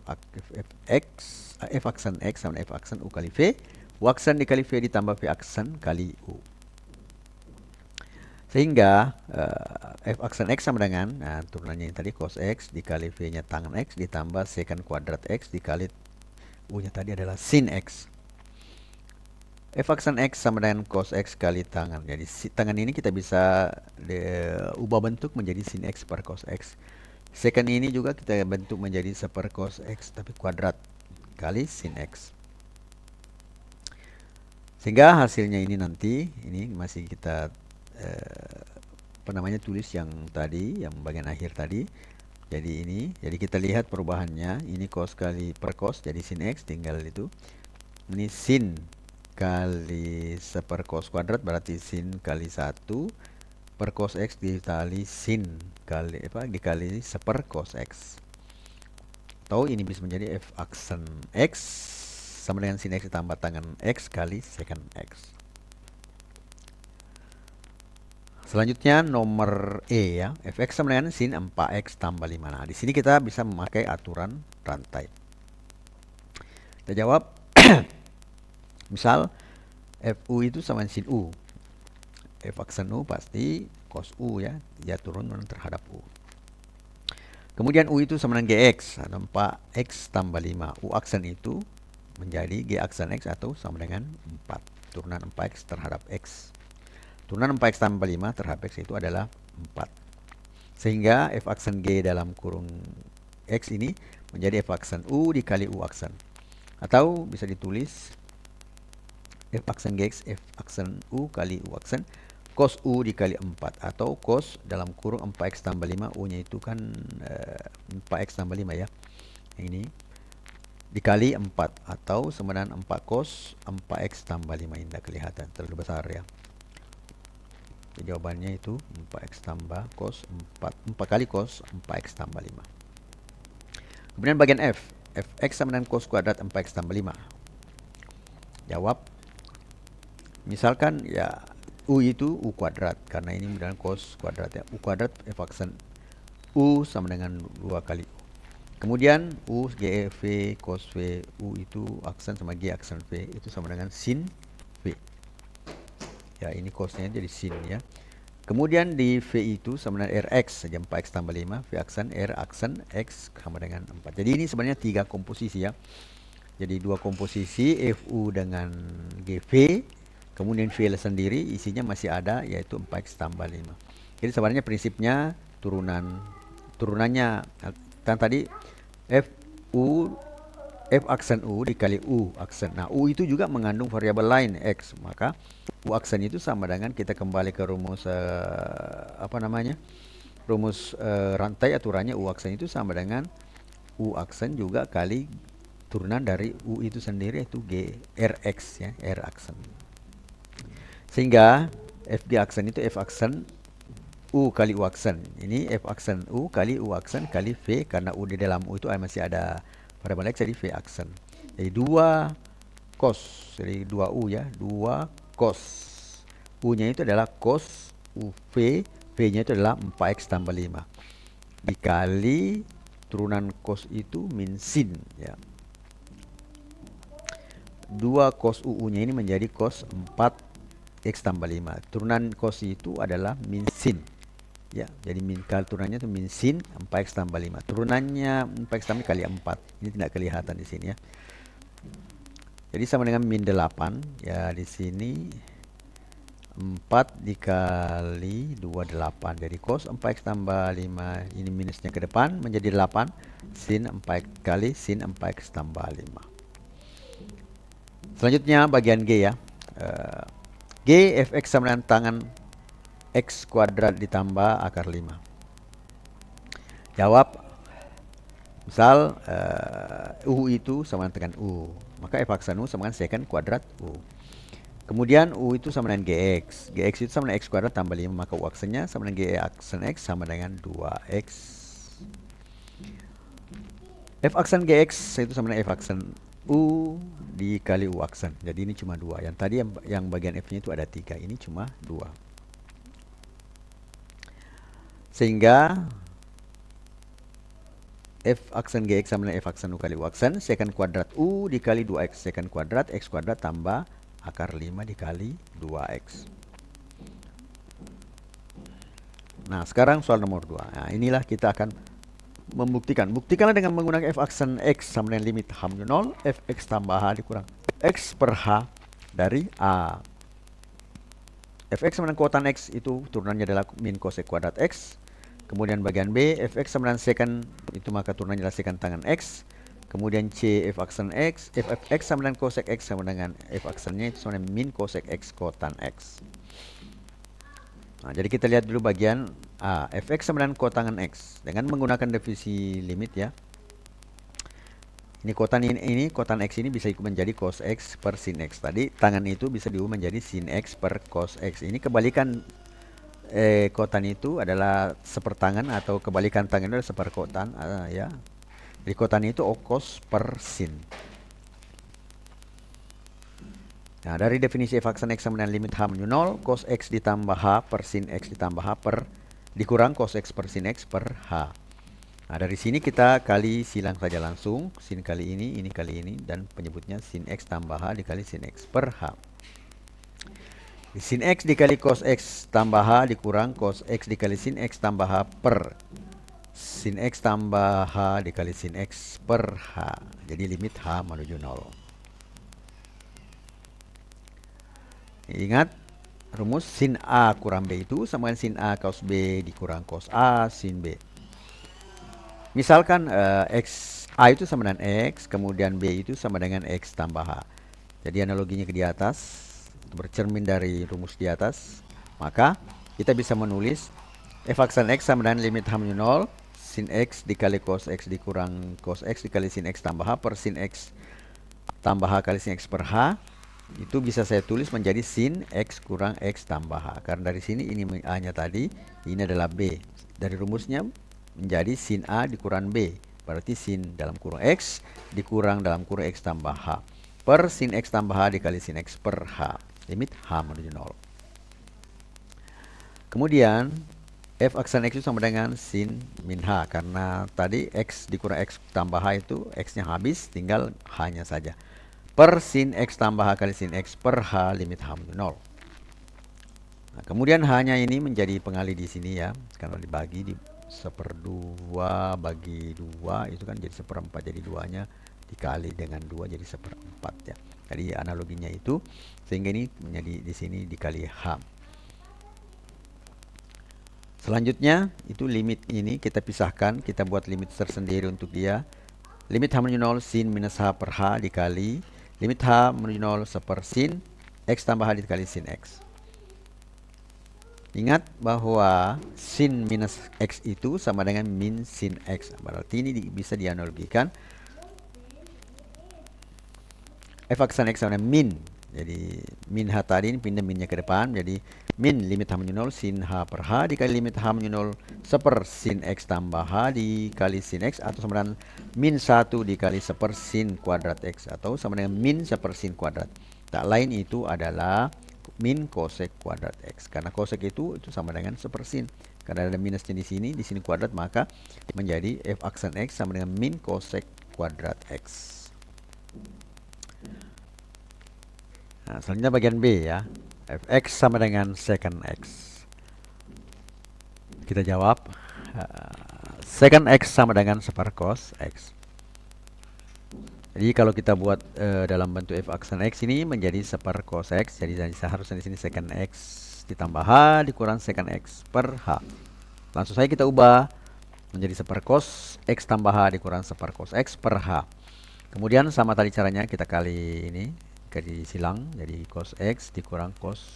aksen X sama f aksen U kali V. U aksen dikali V ditambah V aksen kali U. Sehingga f aksen X sama dengan turunannya yang tadi cos X dikali V-nya tangan X ditambah secant kuadrat X dikali U-nya tadi adalah sin X. F aksen X sama dengan cos X kali tangan. Jadi tangan ini kita bisa ubah bentuk menjadi sin X per cos X. Secant ini juga kita bentuk menjadi seper cos X tapi kuadrat kali sin X. Sehingga hasilnya ini nanti, ini masih kita tulis yang tadi, yang bagian akhir tadi. Jadi ini, jadi kita lihat perubahannya. Ini cos kali per cos jadi sin X, tinggal itu. Ini sin kali seper cos kuadrat berarti sin kali 1 per cos X dikali sin kali dikali seper cos X. Tahu ini bisa menjadi f aksen X sama dengan sin X ditambah tangan X kali secant X. Selanjutnya nomor E ya, fx sama dengan sin 4x tambah 5. Nah, di sini kita bisa memakai aturan rantai. Kita jawab misal fu itu sama sin u. F aksen u pasti cos u ya, dia turun terhadap u. Kemudian u itu sama dengan gx, ada 4x tambah 5. U aksen itu menjadi g aksen x atau sama dengan 4. Turunan 4x terhadap x. Turunan 4x tambah 5 terhadap x itu adalah 4. Sehingga f aksen g dalam kurung x ini menjadi f aksen u dikali u aksen. Atau bisa ditulis f aksen gx f aksen u kali u aksen cos u dikali 4 atau cos dalam kurung 4x tambah 5, u nya itu kan 4x tambah 5 ya, ini dikali 4 atau sama dengan 4 cos 4x tambah 5. Ini tidak kelihatan, terlalu besar ya. Jadi jawabannya itu 4x tambah cos 4 kali cos 4x tambah 5. Kemudian bagian F, fx sama dengan cos kuadrat 4x tambah 5. Jawab misalkan ya u itu u kuadrat, karena ini merupakan cos kuadrat ya. U kuadrat f aksen u sama dengan 2 kali u. Kemudian u g v cos v, u itu aksen sama g aksen v itu sama dengan sin v. Ya, ini cosnya jadi sin ya. Kemudian di v itu sama dengan rx saja 4x tambah 5, v aksen r aksen x sama dengan 4. Jadi ini sebenarnya 3 komposisi ya. Jadi 2 komposisi fu dengan gv. Kemudian VL sendiri isinya masih ada yaitu 4x tambah 5. Jadi sebenarnya prinsipnya turunannya kan tadi f aksen u dikali u aksen. Nah, u itu juga mengandung variabel lain x, maka u aksen itu sama dengan kita kembali ke rumus rumus rantai aturannya u aksen itu sama dengan u aksen juga kali turunan dari u itu sendiri yaitu g rx ya, r aksen. Sehingga fg aksen itu f aksen u kali u aksen. Ini f aksen u kali u aksen kali v, karena u di dalam u itu masih ada variabel x jadi v aksen. Jadi 2 cos, jadi 2 u ya, 2 cos. U nya itu adalah cos uv V-nya itu adalah 4X tambah 5 dikali turunan cos itu min sin ya. 2 cos UU-nya ini menjadi cos 4X tambah 5. Turunan cos itu adalah min sin. Ya, jadi min kali turunannya itu min sin 4X tambah 5. Turunannya 4X tambah kali 4. Ini tidak kelihatan di sini ya. Jadi sama dengan min 8 ya, di sini 4 dikali 28. Jadi cos 4X tambah 5 ini minusnya ke depan menjadi 8 sin 4 kali sin 4X tambah 5. Selanjutnya bagian G ya. G fx sama dengan tangan x kuadrat ditambah akar 5. Jawab. Misal U itu sama dengan U, maka f aksen U sama dengan secant kuadrat U. Kemudian U itu sama dengan Gx. Gx itu sama dengan x kuadrat tambah 5, maka U aksennya sama dengan G aksen X sama dengan 2X. F aksen Gx itu sama dengan F aksen U dikali U aksen. Jadi ini cuma 2. Yang tadi yang bagian F-nya itu ada 3. Ini cuma 2. Sehingga F aksen Gx sama dengan F aksen U kali U aksen. Secant kuadrat U dikali 2X. Secant kuadrat X kuadrat tambah akar 5 dikali 2X. Nah, sekarang soal nomor 2. Nah, inilah kita akan membuktikan. Buktikanlah dengan menggunakan f aksen x sama dengan limit h menuju 0, fx tambah h dikurang x per h dari a. Fx sama dengan kuotan x itu turunannya adalah min cosec kuadrat x. Kemudian bagian B, fx sama dengan secant itu maka turunannya adalah secant tangan x. Kemudian C, f aksen x, fx sama dengan cosec x sama dengan f aksennya itu sama dengan min cosec x kuotan x. Nah, jadi kita lihat dulu bagian A, fx sama dengan kotangan x dengan menggunakan definisi limit ya. Ini kotan x ini bisa menjadi cos x per sin x. Tadi tangan itu bisa diubah menjadi sin x per cos x. Ini kebalikan kotan itu adalah sepertangan atau kebalikan tangan itu adalah seperkotan ya. Jadi kotan itu cos per sin. Nah, dari definisi f aksen x sama dengan limit h menuju 0, cos x ditambah h per sin x ditambah h per dikurang cos x per sin x per h. Nah, dari sini kita kali silang saja langsung. Sin kali ini kali ini, dan penyebutnya sin x tambah h dikali sin x per h. Sin x dikali cos x tambah h dikurang cos x dikali sin x tambah h per sin x tambah h dikali sin x per h. Jadi limit h menuju 0. Ingat rumus sin A kurang B itu sama dengan sin A cos B dikurang cos A sin B. Misalkan X A itu sama dengan X, kemudian B itu sama dengan X tambah H. Jadi analoginya ke di atas, bercermin dari rumus di atas, maka kita bisa menulis f aksen X sama dengan limit h menuju 0, sin X dikali cos X dikurang cos X dikali sin X tambah H per sin X tambah H kali sin X per H. Itu bisa saya tulis menjadi sin X kurang X tambah H. Karena dari sini ini A-nya tadi, ini adalah B. Dari rumusnya menjadi sin A dikurang B. Berarti sin dalam kurung X dikurang dalam kurung X tambah H. Per sin X tambah H dikali sin X per H. Limit H menuju 0. Kemudian, F aksen X itu sama dengan sin min H. Karena tadi X dikurang X tambah H itu X-nya habis, tinggal H-nya saja. Per sin X tambah H kali sin X per H limit H menuju 0. Nah, kemudian H-nya ini menjadi pengali di sini ya. Kalau dibagi di 1/2 bagi 2 itu kan jadi 1/4. Jadi 2-nya dikali dengan 2 jadi 1/4 ya. Jadi analoginya itu sehingga ini menjadi di sini dikali H. Selanjutnya itu limit ini kita pisahkan, kita buat limit tersendiri untuk dia. Limit H menuju 0 sin minus H per H dikali limit H menuju 0 seper sin X tambah H dikali sin X. Ingat bahwa sin minus X itu sama dengan min sin X. Berarti ini bisa dianalogikan. F aksen X sama dengan min. Jadi min H tadi ini pindah minnya ke depan. Jadi min limit H menuju 0 sin H per H dikali limit H menuju 0 seper sin X tambah H dikali sin X, atau sama dengan min 1 dikali seper sin kuadrat X, atau sama dengan min seper sin kuadrat. Tak lain itu adalah min cosec kuadrat X. Karena cosec itu sama dengan 1 per sin. Karena ada minusnya di sini kuadrat, maka menjadi f aksen X sama dengan min cosec kuadrat X. Nah, selanjutnya bagian B ya. Fx sama dengan secant X. Kita jawab secant X sama dengan 1 per cos X. Jadi kalau kita buat dalam bentuk f aksen X ini menjadi 1 per cos X. Jadi seharusnya di sini secant X ditambah H dikurang secant X per H. Langsung saja kita ubah menjadi 1 per cos X tambah H dikurang 1 per cos X per H. Kemudian sama tadi caranya kita kali ini silang, jadi cos X dikurang cos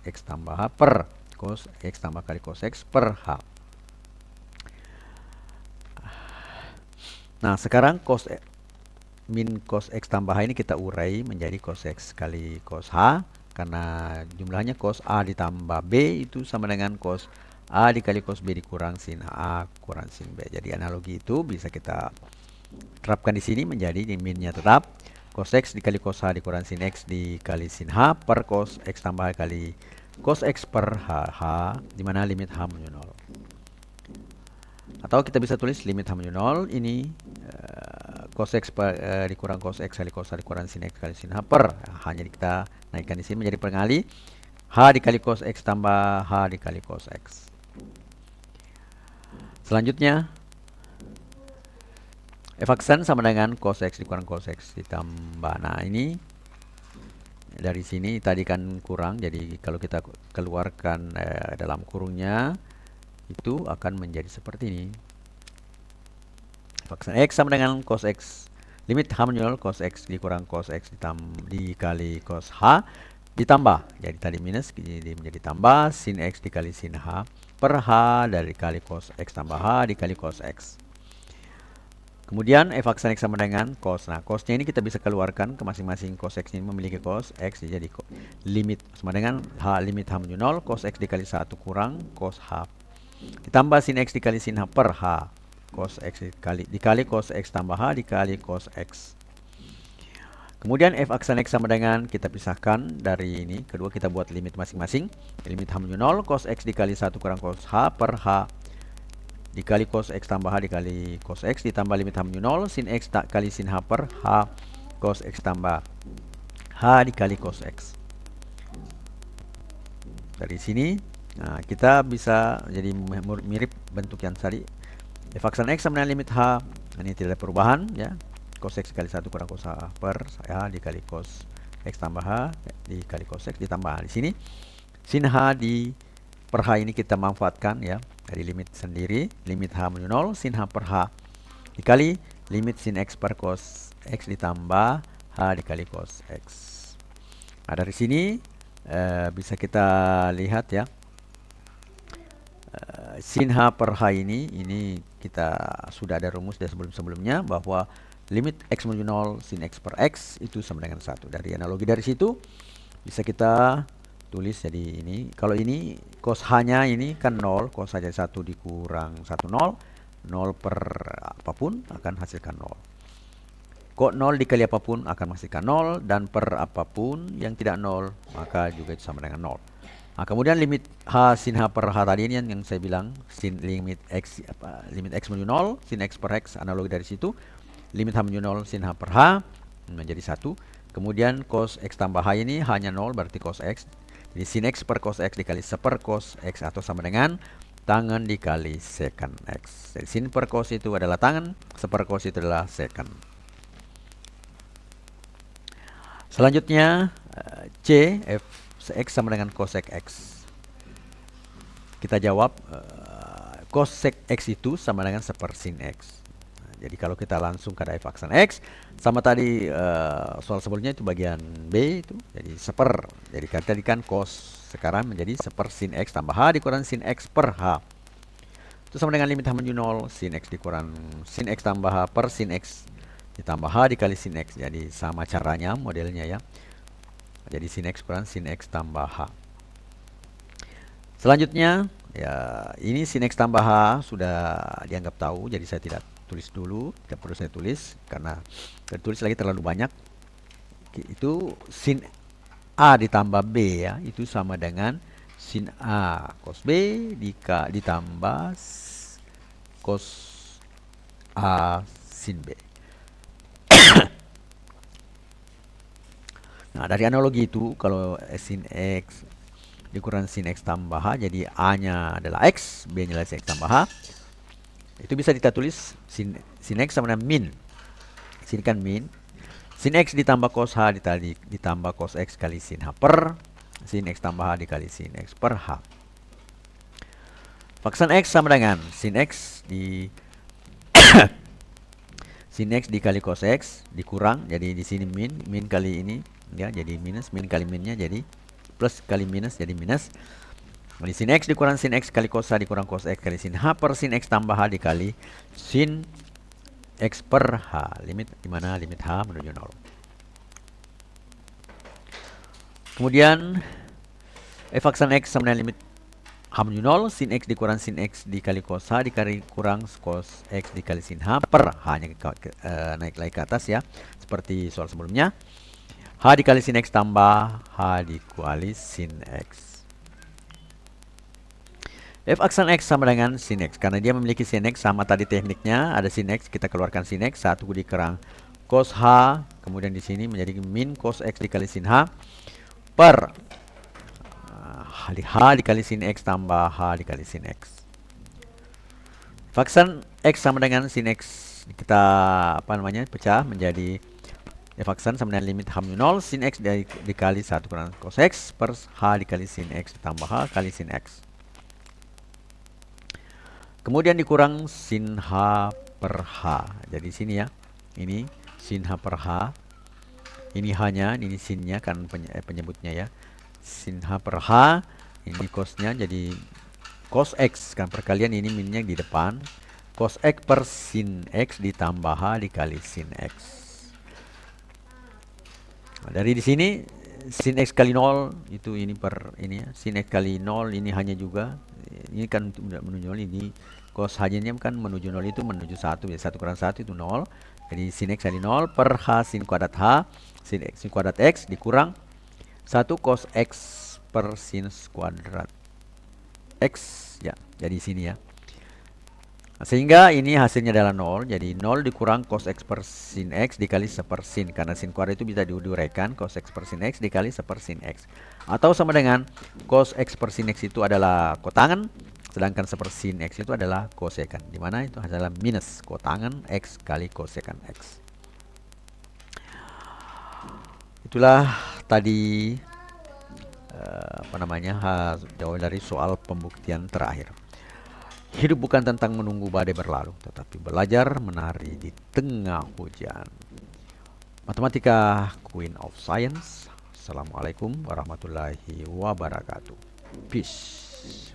X tambah H per cos X tambah kali cos X per H. Nah sekarang min cos X tambah H ini kita urai menjadi cos X kali cos H, karena jumlahnya cos A ditambah B itu sama dengan cos A dikali cos B dikurang sin A kurang sin B. Jadi analogi itu bisa kita terapkan di sini menjadi minnya tetap cos X dikali cos H dikurang sin X dikali sin H per cos X tambah H kali cos X per H, di mana limit H menuju 0. Atau kita bisa tulis limit H menuju 0 ini cos X dikurang cos X kali cos H dikurang sin X kali sin H per hanya kita naikkan di sini menjadi pengali H dikali cos X tambah H dikali cos X. Selanjutnya f aksen sama dengan cos X dikurang cos X ditambah. Nah ini dari sini tadi kan kurang, jadi kalau kita keluarkan dalam kurungnya itu akan menjadi seperti ini. Faktor X sama dengan cos X. Limit H menuju 0 cos X dikurang cos X dikali cos H ditambah. Jadi tadi minus jadi menjadi tambah sin X dikali sin H per H dari kali cos X tambah H dikali cos X. Kemudian f aksen X sama dengan cos. Nah cosnya ini kita bisa keluarkan ke masing-masing. Cos X ini memiliki cos X, jadi limit sama dengan H limit H menuju 0 cos X dikali 1 kurang cos H ditambah sin X dikali sin H per H cos X dikali cos X tambah H dikali cos X. Kemudian f aksen X sama dengan, kita pisahkan dari ini, kedua kita buat limit masing-masing. Limit H menuju 0 cos X dikali 1 kurang cos H per H dikali cos X tambah H dikali cos X ditambah limit H menuju 0 sin X kali sin H per H cos X tambah H dikali cos X. Dari sini nah, kita bisa jadi mirip bentuk yang tadi. F aksen X sama dengan limit H, ini tidak ada perubahan ya. Cos X kali 1 kurang cos H per H dikali cos X tambah H dikali cos X ditambah. Di sini sin H di per H ini kita manfaatkan ya dari limit sendiri. Limit H menuju 0 sin H per H dikali limit sin X per cos X ditambah H dikali cos X. Nah dari sini bisa kita lihat ya, sin H per H ini kita sudah ada rumus dari sebelumnya bahwa limit X menuju 0 sin X per X itu sama dengan 1. Dari analogi dari situ bisa kita tulis jadi ini. Kalau ini cos H-nya ini kan 0, cos H jadi 1 dikurang 1 0, 0 per apapun akan hasilkan 0. Kok 0 dikali apapun akan menghasilkan 0, dan per apapun yang tidak 0 maka juga itu sama dengan 0. Nah, kemudian limit H sin H per H tadi ini yang saya bilang sin limit X limit X menuju 0 sin X per X, analogi dari situ limit H menuju 0 sin H per H menjadi 1. Kemudian cos X tambah H ini hanya 0 berarti cos X. Jadi sin X per cos X dikali 1 per cos X atau sama dengan tangan dikali secant X. Jadi sin per cos itu adalah tangan, 1 per cos itu adalah secant. Selanjutnya C f X sama dengan cosec X. Kita jawab cosec X itu sama dengan 1 per sin X. Nah, jadi kalau kita langsung ke f aksen X sama tadi soal sebelumnya itu bagian B itu jadi 1 per. Jadi tadi kan cos, sekarang menjadi 1 per sin X tambah H dikurang sin X per H. Itu sama dengan limit H menuju 0 sin X dikurang sin X tambah H per sin X ditambah H dikali sin X. Jadi sama caranya modelnya ya. Jadi sin X kurang sin X tambah H. Selanjutnya ya ini sin X tambah H sudah dianggap tahu, jadi saya tidak tulis dulu, tidak perlu saya tulis karena tertulis lagi terlalu banyak. Itu sin A ditambah B ya, itu sama dengan sin A cos B ditambah cos A sin B. Nah, dari analogi itu, kalau sin X dikurang sin X tambah H, jadi A-nya adalah X, B-nya adalah sin X tambah H. Itu bisa kita tulis sin X sama dengan min. Sini kan min. Sin X ditambah cos H ditambah cos X kali sin H per sin X tambah H dikali sin X per H. Faksan X sama dengan sin X sin X dikali cos X dikurang, jadi di sini min kali ini ya, jadi minus, min kali minnya jadi plus kali minus jadi minus. Jadi sin X dikurang sin X kali cos H dikurang cos X kali sin H per sin X tambah H dikali sin X per H, limit dimana limit H menuju 0. Kemudian f aksan X sama dengan limit H menuju 0, sin X dikurang sin X dikali cos H dikali kurang cos X dikali sin H per H-nya naik lagi ke atas ya, seperti soal sebelumnya. H dikali sin X tambah H dikali sin X. F aksan X sama dengan sin X, karena dia memiliki sin X sama tadi tekniknya, ada sin X, kita keluarkan sin X, 1 dikurang cos H, kemudian di sini menjadi min cos X dikali sin H per H dikali sin X tambah H dikali sin X. Faksan X sama dengan sin X, kita pecah menjadi F aksan sama dengan limit H menuju 0, sin X dikali 1 kurang cos X per H dikali sin X tambah H kali sin X. Kemudian dikurang sin H per H. Jadi sini ya, ini sin H per H. Ini H-nya, ini sin-nya kan penyebutnya ya. Sin H per H, ini cos-nya jadi cos X kan, perkalian ini min-nya di depan. Cos X per sin X ditambah H dikali sin X. Nah, dari di sini sin X kali 0 itu ini per ini ya. Sin X kali 0 ini hanya juga ini kan menuju 0, ini cos H-nya kan menuju 0 itu menuju 1 ya, 1 kurang 1 itu 0. Jadi sin X kali 0 per H sin kuadrat H sin kuadrat X dikurang 1 cos X per sin kuadrat X ya, jadi sini ya. Sehingga ini hasilnya adalah 0, jadi 0 dikurang cos X per sin X dikali 1 per sin, karena sin kuadrat itu bisa diuraikan, cos X per sin X dikali 1 per sin X, atau sama dengan cos X per sin X itu adalah kotangan, sedangkan 1 per sin X itu adalah kosekan, dimana itu adalah minus kotangan X kali kosekan X. Itulah tadi jawaban dari soal pembuktian terakhir. Hidup bukan tentang menunggu badai berlalu, tetapi belajar menari di tengah hujan. Matematika Queen of Science. Assalamualaikum warahmatullahi wabarakatuh. Peace.